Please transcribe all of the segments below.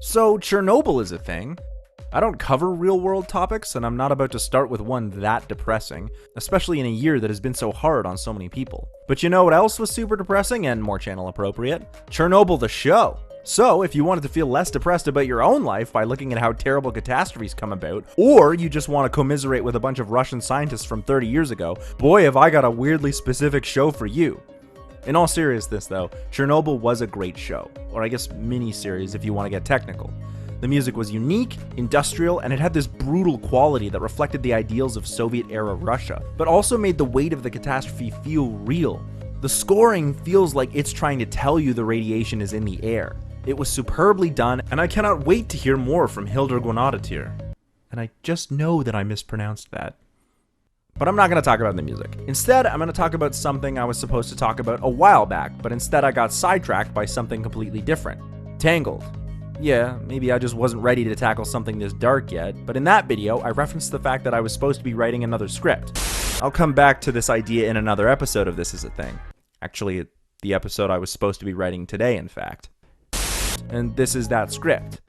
So Chernobyl is a thing. I don't cover real-world topics, and I'm not about to start with one that depressing, especially in a year that has been so hard on so many people. But you know what else was super depressing and more channel appropriate? Chernobyl the show. So, if you wanted to feel less depressed about your own life by looking at how terrible catastrophes come about, or you just want to commiserate with a bunch of Russian scientists from 30 years ago, boy have I got a weirdly specific show for you. In all seriousness though, Chernobyl was a great show, or I guess miniseries if you want to get technical. The music was unique, industrial, and it had this brutal quality that reflected the ideals of Soviet-era Russia, but also made the weight of the catastrophe feel real. The scoring feels like it's trying to tell you the radiation is in the air. It was superbly done, and I cannot wait to hear more from Hildur Guðnadóttir. And I just know that I mispronounced that. But I'm not going to talk about the music. Instead, I'm going to talk about something I was supposed to talk about a while back, but instead I got sidetracked by something completely different. Tangled. Yeah, maybe I just wasn't ready to tackle something this dark yet, but in that video, I referenced the fact that I was supposed to be writing another script. I'll come back to this idea in another episode of This Is a Thing. Actually, the episode I was supposed to be writing today, in fact. And this is that script.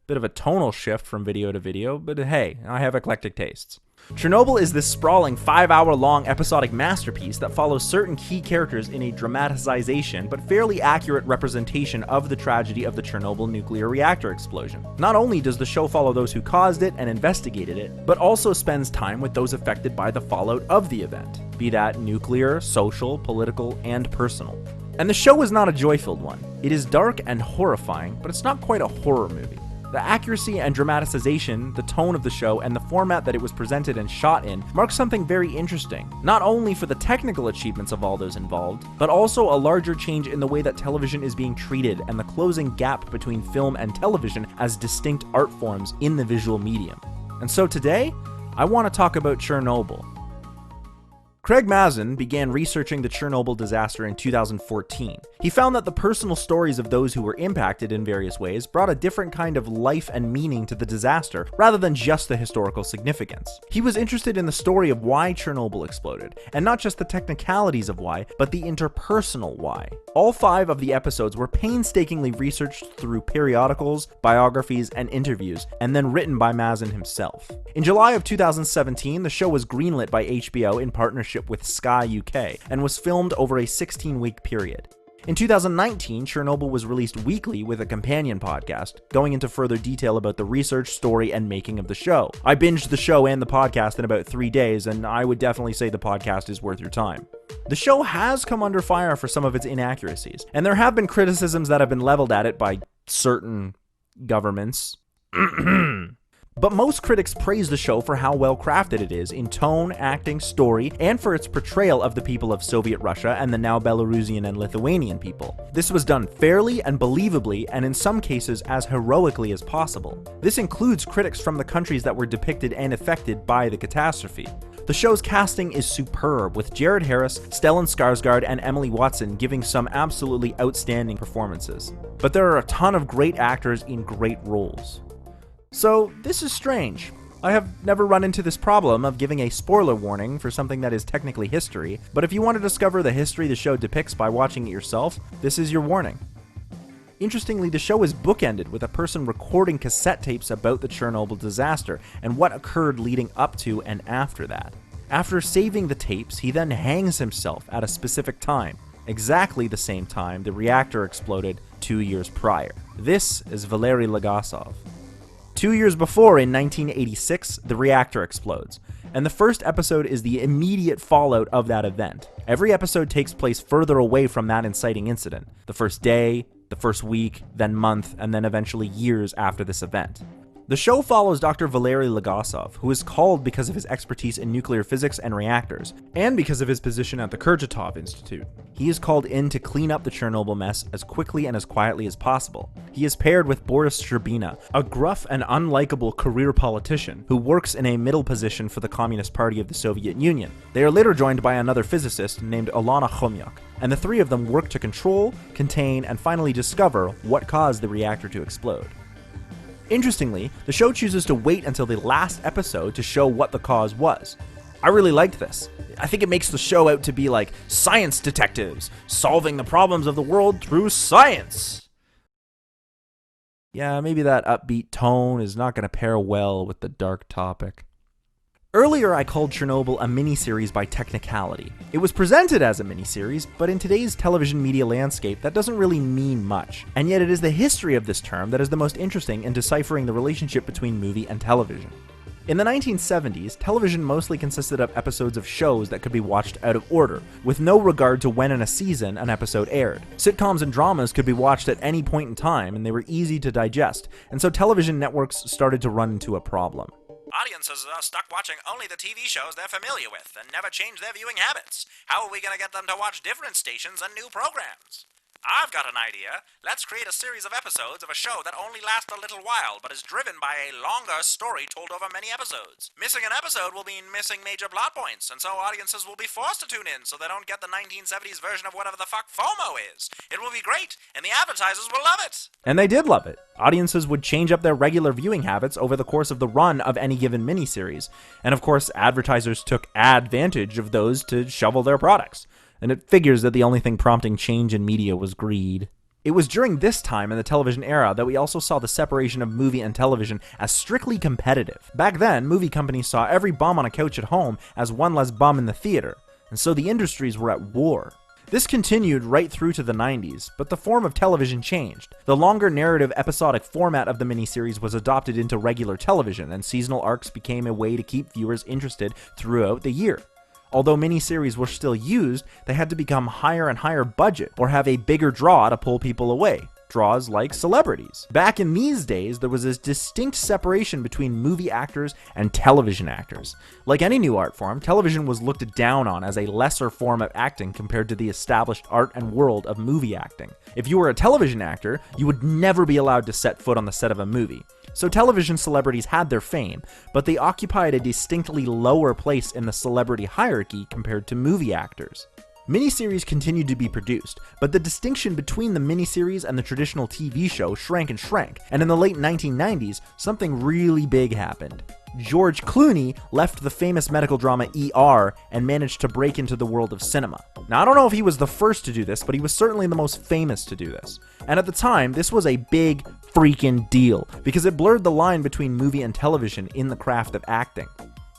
Bit of a tonal shift from video to video, but hey, I have eclectic tastes. Chernobyl is this sprawling 5-hour-long episodic masterpiece that follows certain key characters in a dramatization but fairly accurate representation of the tragedy of the Chernobyl nuclear reactor explosion. Not only does the show follow those who caused it and investigated it, but also spends time with those affected by the fallout of the event, be that nuclear, social, political, and personal. And the show is not a joy-filled one. It is dark and horrifying, but it's not quite a horror movie. The accuracy and dramatization, the tone of the show, and the format that it was presented and shot in marks something very interesting, not only for the technical achievements of all those involved, but also a larger change in the way that television is being treated and the closing gap between film and television as distinct art forms in the visual medium. And so today, I want to talk about Chernobyl. Craig Mazin began researching the Chernobyl disaster in 2014. He found that the personal stories of those who were impacted in various ways brought a different kind of life and meaning to the disaster, rather than just the historical significance. He was interested in the story of why Chernobyl exploded, and not just the technicalities of why, but the interpersonal why. All 5 of the episodes were painstakingly researched through periodicals, biographies, and interviews, and then written by Mazin himself. In July of 2017, the show was greenlit by HBO in partnership with Sky UK, and was filmed over a 16-week period. In 2019, Chernobyl was released weekly with a companion podcast, going into further detail about the research, story, and making of the show. I binged the show and the podcast in about 3 days, and I would definitely say the podcast is worth your time. The show has come under fire for some of its inaccuracies, and there have been criticisms that have been leveled at it by certain governments. But most critics praise the show for how well crafted it is in tone, acting, story, and for its portrayal of the people of Soviet Russia and the now Belarusian and Lithuanian people. This was done fairly and believably, and in some cases as heroically as possible. This includes critics from the countries that were depicted and affected by the catastrophe. The show's casting is superb, with Jared Harris, Stellan Skarsgård, and Emily Watson giving some absolutely outstanding performances. But there are a ton of great actors in great roles. So, this is strange. I have never run into this problem of giving a spoiler warning for something that is technically history, but if you want to discover the history the show depicts by watching it yourself, this is your warning. Interestingly, the show is bookended with a person recording cassette tapes about the Chernobyl disaster and what occurred leading up to and after that. After saving the tapes, he then hangs himself at a specific time, exactly the same time the reactor exploded 2 years prior. This is Valery Legasov. 2 years before, in 1986, the reactor explodes, and the first episode is the immediate fallout of that event. Every episode takes place further away from that inciting incident, the first day, the first week, then month, and then eventually years after this event. The show follows Dr. Valery Legasov, who is called because of his expertise in nuclear physics and reactors, and because of his position at the Kurchatov Institute. He is called in to clean up the Chernobyl mess as quickly and as quietly as possible. He is paired with Boris Sherbina, a gruff and unlikable career politician who works in a middle position for the Communist Party of the Soviet Union. They are later joined by another physicist named Ilona Khomyuk, and the 3 of them work to control, contain, and finally discover what caused the reactor to explode. Interestingly, the show chooses to wait until the last episode to show what the cause was. I really liked this. I think it makes the show out to be like science detectives, solving the problems of the world through science. Yeah, maybe that upbeat tone is not going to pair well with the dark topic. Earlier, I called Chernobyl a miniseries by technicality. It was presented as a miniseries, but in today's television media landscape, that doesn't really mean much. And yet it is the history of this term that is the most interesting in deciphering the relationship between movie and television. In the 1970s, television mostly consisted of episodes of shows that could be watched out of order, with no regard to when in a season an episode aired. Sitcoms and dramas could be watched at any point in time, and they were easy to digest, and so television networks started to run into a problem. Audiences are stuck watching only the TV shows they're familiar with and never change their viewing habits. How are we going to get them to watch different stations and new programs? I've got an idea. Let's create a series of episodes of a show that only lasts a little while, but is driven by a longer story told over many episodes. Missing an episode will mean missing major plot points, and so audiences will be forced to tune in so they don't get the 1970s version of whatever the fuck FOMO is. It will be great, and the advertisers will love it. And they did love it. Audiences would change up their regular viewing habits over the course of the run of any given miniseries. And of course, advertisers took advantage of those to shovel their products. And it figures that the only thing prompting change in media was greed. It was during this time in the television era that we also saw the separation of movie and television as strictly competitive. Back then, movie companies saw every bum on a couch at home as one less bum in the theater, and so the industries were at war. This continued right through to the 90s, but the form of television changed. The longer narrative episodic format of the miniseries was adopted into regular television, and seasonal arcs became a way to keep viewers interested throughout the year. Although miniseries were still used, they had to become higher and higher budget or have a bigger draw to pull people away. Draws like celebrities. Back in these days, there was this distinct separation between movie actors and television actors. Like any new art form, television was looked down on as a lesser form of acting compared to the established art and world of movie acting. If you were a television actor, you would never be allowed to set foot on the set of a movie. So television celebrities had their fame, but they occupied a distinctly lower place in the celebrity hierarchy compared to movie actors. Miniseries continued to be produced, but the distinction between the miniseries and the traditional TV show shrank and shrank, and in the late 1990s, something really big happened. George Clooney left the famous medical drama ER and managed to break into the world of cinema. Now, I don't know if he was the first to do this, but he was certainly the most famous to do this. And at the time, this was a big freaking deal, because it blurred the line between movie and television in the craft of acting.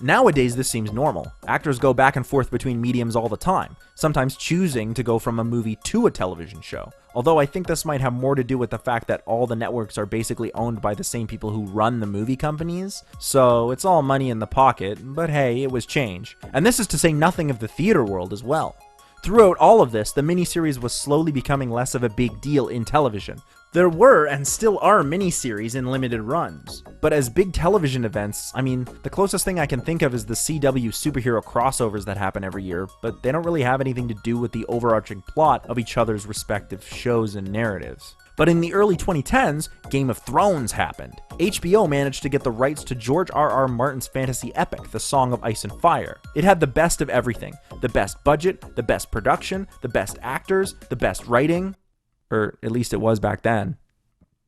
Nowadays, this seems normal. Actors go back and forth between mediums all the time, sometimes choosing to go from a movie to a television show. Although I think this might have more to do with the fact that all the networks are basically owned by the same people who run the movie companies. So it's all money in the pocket, but hey, it was change. And this is to say nothing of the theater world as well. Throughout all of this, the miniseries was slowly becoming less of a big deal in television. There were and still are miniseries in limited runs, but as big television events, the closest thing I can think of is the CW superhero crossovers that happen every year, but they don't really have anything to do with the overarching plot of each other's respective shows and narratives. But in the early 2010s, Game of Thrones happened. HBO managed to get the rights to George R.R. Martin's fantasy epic, The Song of Ice and Fire. It had the best of everything. The best budget, the best production, the best actors, the best writing. Or at least it was back then.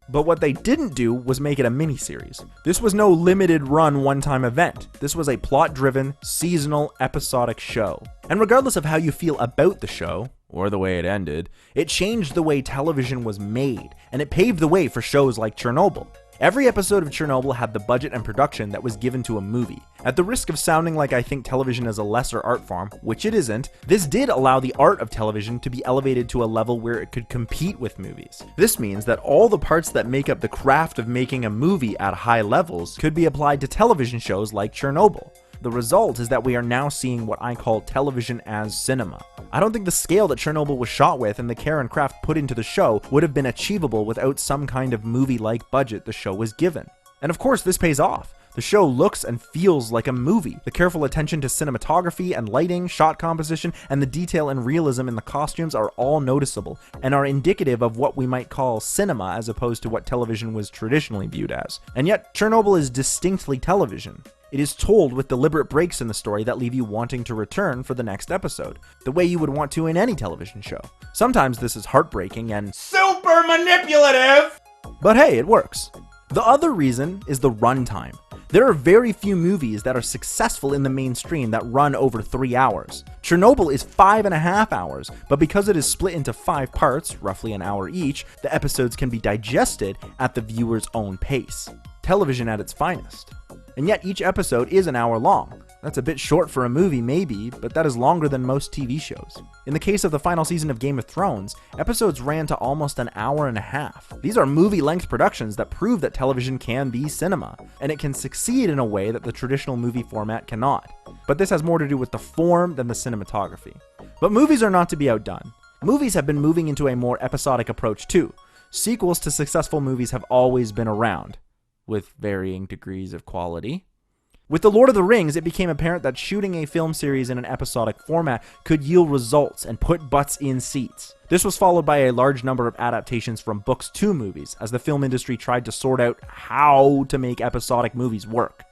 But what they didn't do was make it a miniseries. This was no limited run one-time event. This was a plot-driven, seasonal, episodic show. And regardless of how you feel about the show, or the way it ended, it changed the way television was made, and it paved the way for shows like Chernobyl. Every episode of Chernobyl had the budget and production that was given to a movie. At the risk of sounding like I think television is a lesser art form, which it isn't, this did allow the art of television to be elevated to a level where it could compete with movies. This means that all the parts that make up the craft of making a movie at high levels could be applied to television shows like Chernobyl. The result is that we are now seeing what I call television as cinema. I don't think the scale that Chernobyl was shot with and the care and craft put into the show would have been achievable without some kind of movie-like budget the show was given. And of course, this pays off. The show looks and feels like a movie. The careful attention to cinematography and lighting, shot composition, and the detail and realism in the costumes are all noticeable and are indicative of what we might call cinema as opposed to what television was traditionally viewed as. And yet, Chernobyl is distinctly television. It is told with deliberate breaks in the story that leave you wanting to return for the next episode, the way you would want to in any television show. Sometimes this is heartbreaking and super manipulative, but hey, it works. The other reason is the runtime. There are very few movies that are successful in the mainstream that run over 3 hours. Chernobyl is 5.5 hours, but because it is split into 5 parts, roughly an hour each, the episodes can be digested at the viewer's own pace. Television at its finest. And yet each episode is an hour long. That's a bit short for a movie maybe, but that is longer than most TV shows. In the case of the final season of Game of Thrones, episodes ran to almost an hour and a half. These are movie-length productions that prove that television can be cinema, and it can succeed in a way that the traditional movie format cannot. But this has more to do with the form than the cinematography. But movies are not to be outdone. Movies have been moving into a more episodic approach too. Sequels to successful movies have always been around, with varying degrees of quality. With The Lord of the Rings, it became apparent that shooting a film series in an episodic format could yield results and put butts in seats. This was followed by a large number of adaptations from books to movies, as the film industry tried to sort out how to make episodic movies work.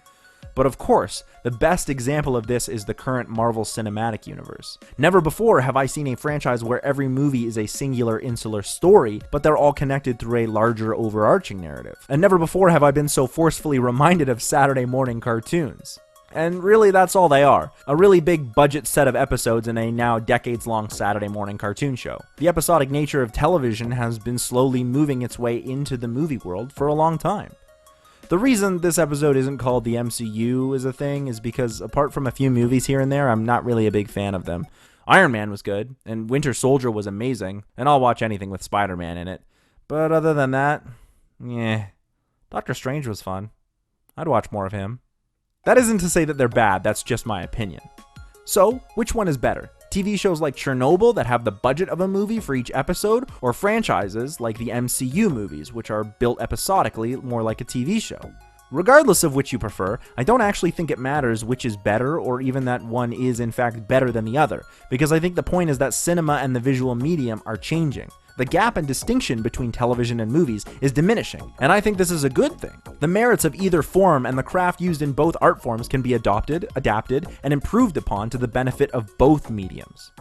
But of course, the best example of this is the current Marvel Cinematic Universe. Never before have I seen a franchise where every movie is a singular insular story, but they're all connected through a larger overarching narrative. And never before have I been so forcefully reminded of Saturday morning cartoons. And really, that's all they are. A really big budget set of episodes in a now decades-long Saturday morning cartoon show. The episodic nature of television has been slowly moving its way into the movie world for a long time. The reason this episode isn't called the MCU as a thing is because, apart from a few movies here and there, I'm not really a big fan of them. Iron Man was good, and Winter Soldier was amazing, and I'll watch anything with Spider-Man in it. But other than that, Doctor Strange was fun. I'd watch more of him. That isn't to say that they're bad, that's just my opinion. So, which one is better? TV shows like Chernobyl that have the budget of a movie for each episode, or franchises like the MCU movies, which are built episodically, more like a TV show? Regardless of which you prefer, I don't actually think it matters which is better, or even that one is in fact better than the other, because I think the point is that cinema and the visual medium are changing. The gap and distinction between television and movies is diminishing, and I think this is a good thing. The merits of either form and the craft used in both art forms can be adopted, adapted, and improved upon to the benefit of both mediums.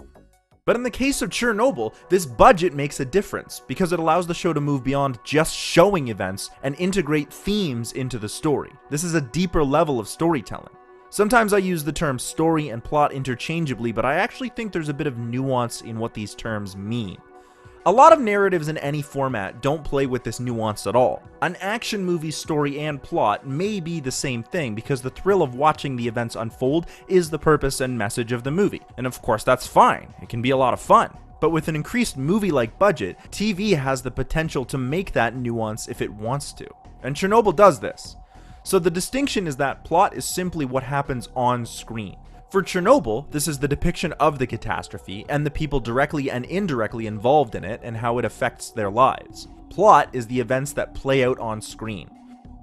But in the case of Chernobyl, this budget makes a difference, because it allows the show to move beyond just showing events and integrate themes into the story. This is a deeper level of storytelling. Sometimes I use the term story and plot interchangeably, but I actually think there's a bit of nuance in what these terms mean. A lot of narratives in any format don't play with this nuance at all. An action movie's story and plot may be the same thing because the thrill of watching the events unfold is the purpose and message of the movie. And of course that's fine, it can be a lot of fun. But with an increased movie-like budget, TV has the potential to make that nuance if it wants to. And Chernobyl does this. So the distinction is that plot is simply what happens on screen. For Chernobyl, this is the depiction of the catastrophe and the people directly and indirectly involved in it and how it affects their lives. Plot is the events that play out on screen.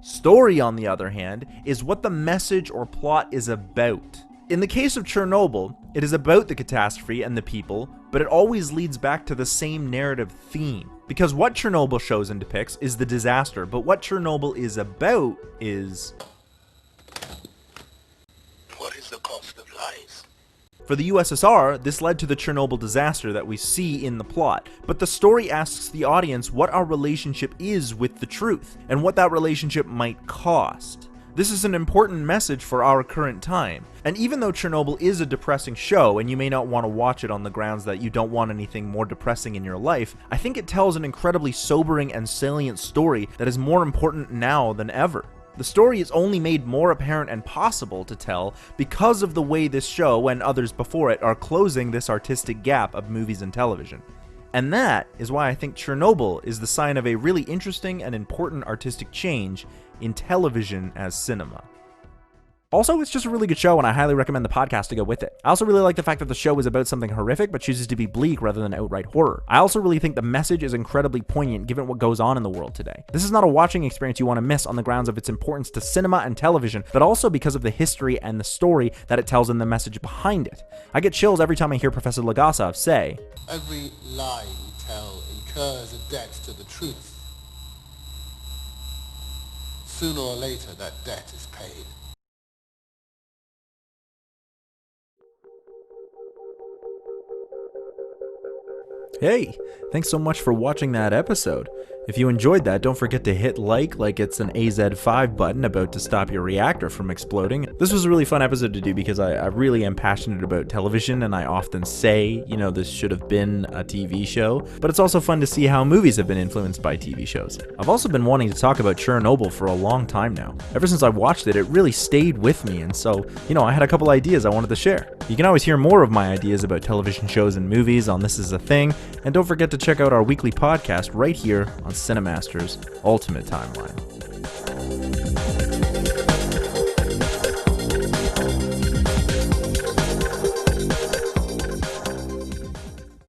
Story, on the other hand, is what the message or plot is about. In the case of Chernobyl, it is about the catastrophe and the people, but it always leads back to the same narrative theme. Because what Chernobyl shows and depicts is the disaster, but what Chernobyl is about is... what is the cost of lives? For the USSR, this led to the Chernobyl disaster that we see in the plot, but the story asks the audience what our relationship is with the truth, and what that relationship might cost. This is an important message for our current time, and even though Chernobyl is a depressing show, and you may not want to watch it on the grounds that you don't want anything more depressing in your life, I think it tells an incredibly sobering and salient story that is more important now than ever. The story is only made more apparent and possible to tell because of the way this show and others before it are closing this artistic gap of movies and television. And that is why I think Chernobyl is the sign of a really interesting and important artistic change in television as cinema. Also, it's just a really good show, and I highly recommend the podcast to go with it. I also really like the fact that the show is about something horrific, but chooses to be bleak rather than outright horror. I also really think the message is incredibly poignant given what goes on in the world today. This is not a watching experience you want to miss on the grounds of its importance to cinema and television, but also because of the history and the story that it tells and the message behind it. I get chills every time I hear Professor Legasov say, Every lie we tell incurs a debt to the truth. Sooner or later, that debt is paid. Hey, thanks so much for watching that episode. If you enjoyed that, don't forget to hit like it's an AZ5 button about to stop your reactor from exploding. This was a really fun episode to do because I really am passionate about television, and I often say, this should have been a TV show, but it's also fun to see how movies have been influenced by TV shows. I've also been wanting to talk about Chernobyl for a long time now. Ever since I watched it, it really stayed with me, and so, I had a couple ideas I wanted to share. You can always hear more of my ideas about television shows and movies on This Is a Thing, and don't forget to check out our weekly podcast right here on Cinemaster's Ultimate Timeline.